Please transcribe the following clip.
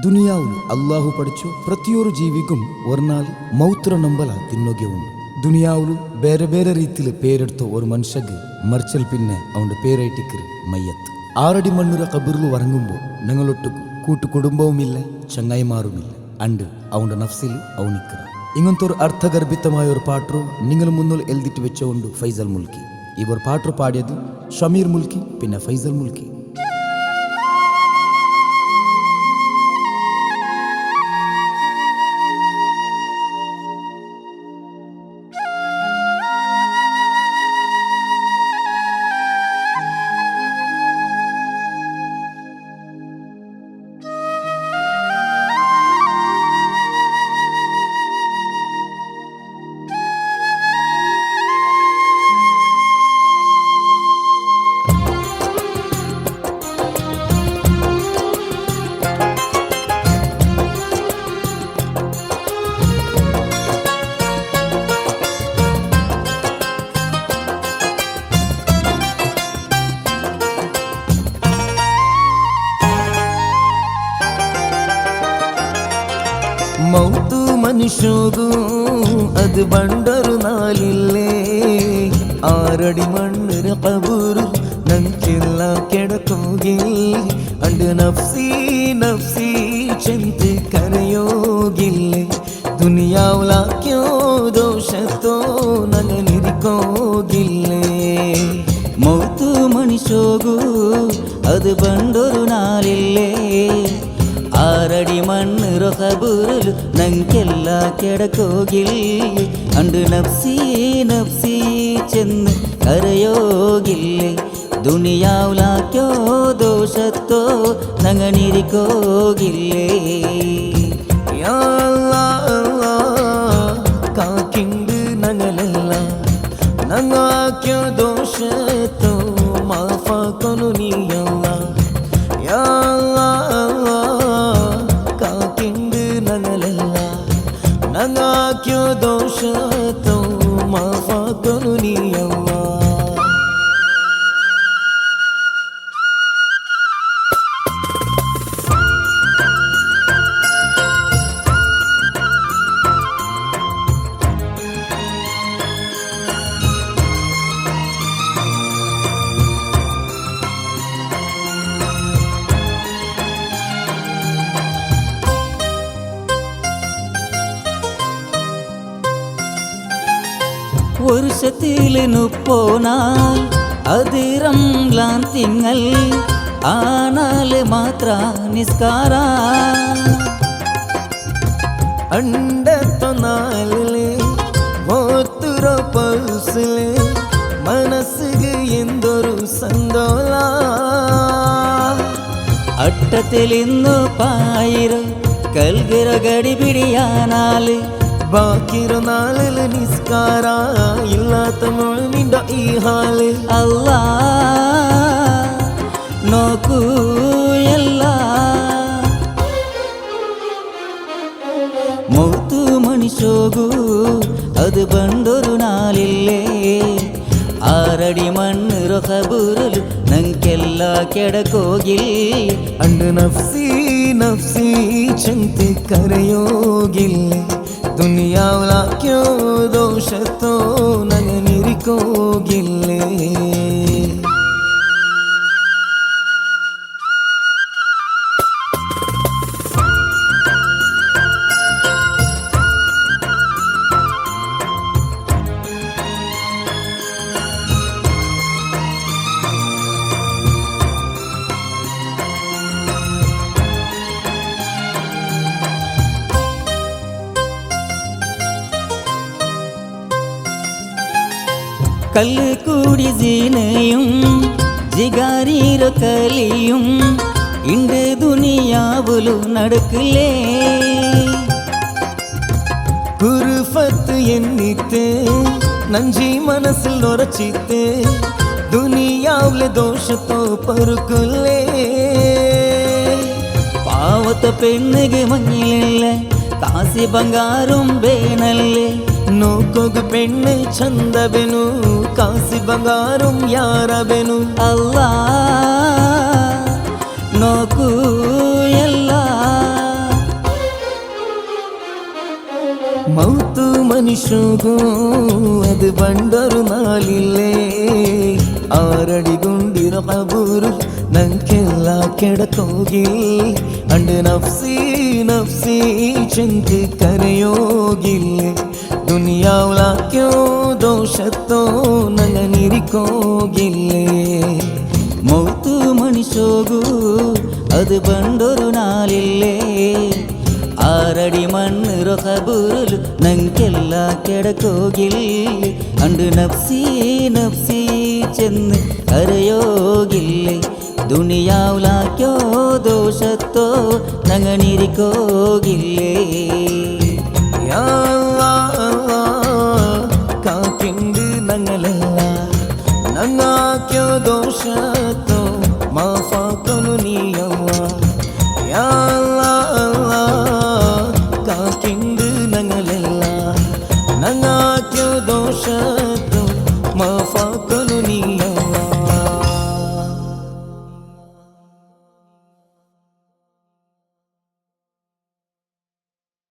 ದುನಿಯಾವುಲು ಅಲ್ಲಾಹು ಪಡಿಚೋ ಪ್ರತಿಯೊರು ಜೀವಿಗೂ ಒರ್ನಾಲ್ ಮೌತ್ರ ನಂಬಲ ತಿನ್ನೋಗೆ ಉಂಡು. ದುನಿಯಾವುಲು ಬೇರೆ ಬೇರೆ ರೀತಿಲಿ പേരെടുത്ത ഒരു മനുഷ്യക്ക് മറിച്ചൽ പിന്നെ അവന്റെ പേരായിട്ടിക്കറ് മയ്യത്ത്. 6 അടി മണ്ണുര കബറിൽ വറങ്ങുമ്പോൾ ഞങ്ങളൊട്ട് കൂട്ടുകുടുംബവുമില്ല, ചങ്ങായിമാറുമില്ല. അണ്ട് അവന്റെ നഫ്സിൽ അവനിക്കറ. ഇങ്ങനത്തെ ഒരു അർത്ഥഗർഭിതമായ ഒരു പാട്ടു നിങ്ങൾ മുന്നിൽ എഴുതിട്ട് വെച്ചുകൊണ്ട് ഫൈസൽ മുൽക്കി. ഇവർ പാട്ടു പാടിയത് ഷമീർ മുൽക്കി പിന്നെ ഫൈസൽ മുൽക്കി. മൗത്തു മനുഷ്യಗೂ അത് പണ്ടൊരു നാളില്ലേ. 6 അടി മണ്ണുര കബൂറ് ನಂಗೆಲ್ಲ ಕೆಡಕೋಗಿ ಅಂಡ್ ನಫ್ಸಿ ನಫ್ಸಿ ಚೆಂತ ಕರೆಯೋಗಿಲ್ಲೆ. ದುನಿಯಾವ್ಲ ಕ್ಯೋ ದೋಷತೋ ನನನಿರಿಕೋಗಿಲ್ಲೆ. ಮೌತು ಮನುಷ್ಯಗೂ ಅದು ಬಂಡೊರು ನಾಳಿಲ್ಲೇ. 6 ಅಡಿ ಮಣ್ಣುರ ಕಬೂರಲು ನಂಗೆಲ್ಲ ಕೆಡಕೋಗಿಲ್ಲೆ. ಅಂಡು ನಫ್ಸಿ ನಫ್ಸಿ ಚೆಂದ ಕರೆಯೋಗಿಲ್ಲೆ. ದುನಿಯಾವ್ಲ ಕ್ಯೋ ದೋಷತ್ತೋ ನಂಗನಿರಿಕೋಗಿಲ್ಲೆ. യാ അല്ലാഹ് കാക്കിണ്ട് ഞങ്ങളെല്ല ഞങ്ങാക്യോ ദോഷത്തോ മാഫാക്കൊന്നു നീയല്ല. യാ അല്ലാഹ് കാക്കിണ്ട് ഞങ്ങളെല്ല ഞങ്ങാക്യോ ദോഷത്തോ മാഫാക്കൊന്നു നീയല്ല. வருஷத்தில் 30 நாள் அது ரம்லான் திங்கள். ஆனால் മാത്ര നിസ്കാര അണ്ടത്തൊന്നാലിലെ മോത്തുറ പൗസിലെ മനസ്സിന് എന്തൊരു സന്തോല. അട്ടത്തിലിന്നു പായിര കൽഗിര ഗടിപിടിയാനാല് ബാക്കിയൊരു നാളിൽ നിസ്കാര ഇല്ലാത്ത മുഴുമിൻ്റെ ഈ ഹാല്. അല്ലാ നോക്കൂ ಎಲ್ಲ മൗത്തു മനുഷ്യಗೂ ಅದು ಬಂಡೊರು ನಾಳಿಲ್ಲೇ. 6 ಅಡಿ ಮಣ್ಣುರ ಕಬೂರಲು ನಂಗೆಲ್ಲ ಕೆಡಕೋಗಿಲ್ಲೆ. ಅಂಡು ನಫ್ಸಿ ನಫ್ಸಿ ಚೆಂತ ಕರೆಯೋಗಿಲ್ಲೆ. ದುನಿಯಾವ್ಲ ಕ್ಯೋ ದೋಷತ್ತೋ ನನನಿರಿಕೋಗಿಲ್ಲೆ. കല്ല് കൂടി സീനയും ജിഗാരീര കലിയും ഇണ്ട് ദുനിയാവുലു നടക്കില്ലേ. കുർഫത്ത് എന്നിട്ട് നഞ്ചി മനസ്സിൽ ഉറച്ചിട്ട് ദുനിയാവിലെ ദോഷത്തോ പറുക്കില്ലേ. പാവത്തെ പെണ്ണുക മഞ്ഞിലില്ല കാശി ബംഗാറും വേനല്ലേ. നോക്കുക പെണ്ണ് ചന്തബെനു കാശി ബംഗാറും യാരബെനു. അല്ലാ നോക്കൂ ಎಲ್ಲ മനുഷ്യകൂ അത് പണ്ടൊരു നാളില്ലേ ആറടി ഗുണ്ടിര കബൂരു ನಂಗೆಲ್ಲ ಕೆಡಕೋಗಿಲ್ ಅಂಡ್ ನಫ್ಸಿ ನಫ್ಸಿ ಚಂಕ್ ಕರೆಯೋಗಿಲ್ಲ ದುನಿಯಾವ್ಲ ಕ್ಯೋ ದೋಷತ್ತೋ ನಂಗನಿರಿಕೋಗಿಲ್ಲೇ മൗത്ത് മനുഷ്യകൂ അത് പണ്ടൊരു നാളില്ലേ ആറടി മണ്ണിറ കബൂറിൽ ನಂಗೆಲ್ಲ ಕೆಡಕೋಗಿಲ್ಲ ಅಂಡ್ ನಫ್ಸಿ ನಫ್ಸಿ ചെന്ന് കരയോಗಿല്ലേ ദുനിയാവുലാക്കോ ദോഷത്തോ നങ്ങനിരിക്കോകില്ലേ യാ കാക്കിണ്ട് നങ്ങളല്ല നങ്ങാക്യോ ദോഷത്തോ മാഫാക്കನು നീയವ್ವ യാ കാക്കിണ്ട് നങ്ങളല്ല നങ്ങാക്യോ ദോഷത്തോ മാഫാക്കನು